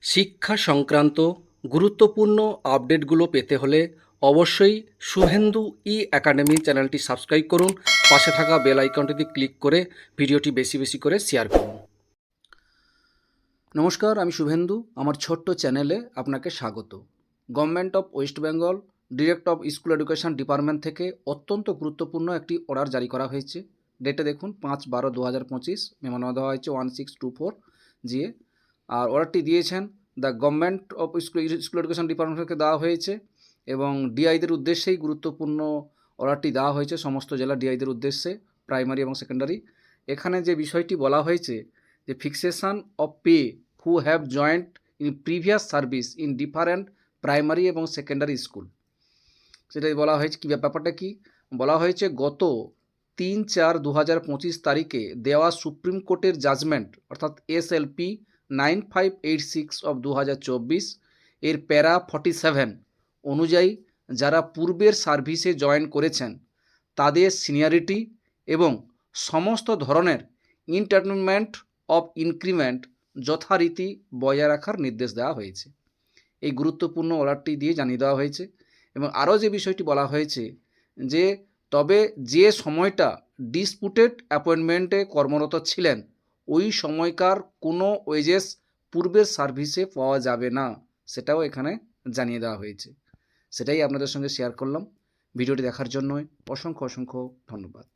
শিক্ষা সংক্রান্ত গুরুত্বপূর্ণ আপডেটগুলো পেতে হলে অবশ্যই শুভেন্দু ই একাডেমি চ্যানেলটি সাবস্ক্রাইব করুন। পাশে থাকা বেল আইকনটিতে ক্লিক করে ভিডিওটি বেশি বেশি করে শেয়ার করুন। নমস্কার, আমি শুভেন্দু। আমার ছোট্ট চ্যানেলে আপনাকে স্বাগত। Government of West Bengal director of school education department থেকে অত্যন্ত গুরুত্বপূর্ণ একটি অর্ডার জারি করা হয়েছে। ডেটে দেখুন 5/12/2025, মেমো দেওয়া হয়েছে 1624 জিএ। আর অর্ডারটি দিয়েছেন the government of school education department থেকে দেওয়া হয়েছে এবং ডিআইদের উদ্দেশ্যেই গুরুত্বপূর্ণ অর্ডারটি দেওয়া হয়েছে সমস্ত জেলা ডিআইদের উদ্দেশ্যে, প্রাইমারি এবং সেকেন্ডারি। এখানে যে বিষয়টি বলা হয়েছে যে fixation of pay who have joint in previous service in different primary এবং সেকেন্ডারি স্কুল, সেটাই বলা হয়েছে। কী ব্যাপারটা কি বলা হয়েছে, গত 3/4/2025 তারিখে দেওয়া সুপ্রিম কোর্টের জাজমেন্ট অর্থাৎ SLP 9586 অফ 2024 এর প্যারা 47 অনুযায়ী যারা পূর্বের সার্ভিসে জয়েন করেছেন তাদের সিনিয়রিটি এবং সমস্ত ধরনের ইনটারমেন্ট অফ ইনক্রিমেন্ট যথারীতি বজায় রাখার নির্দেশ দেওয়া হয়েছে। এই গুরুত্বপূর্ণ অর্ডারটি দিয়ে জানিয়ে দেওয়া হয়েছে এবং আরও যে বিষয়টি বলা হয়েছে যে তবে যে সময়টা ডিসপুটেড অ্যাপয়েন্টমেন্টে কর্মরত ছিলেন ওই সময়কার কোনো ওয়েজেস পূর্বের সার্ভিসে পাওয়া যাবে না, সেটাও এখানে জানিয়ে দেওয়া হয়েছে। সেটাই আপনাদের সঙ্গে শেয়ার করলাম। ভিডিওটি দেখার জন্য অসংখ্য অসংখ্য ধন্যবাদ।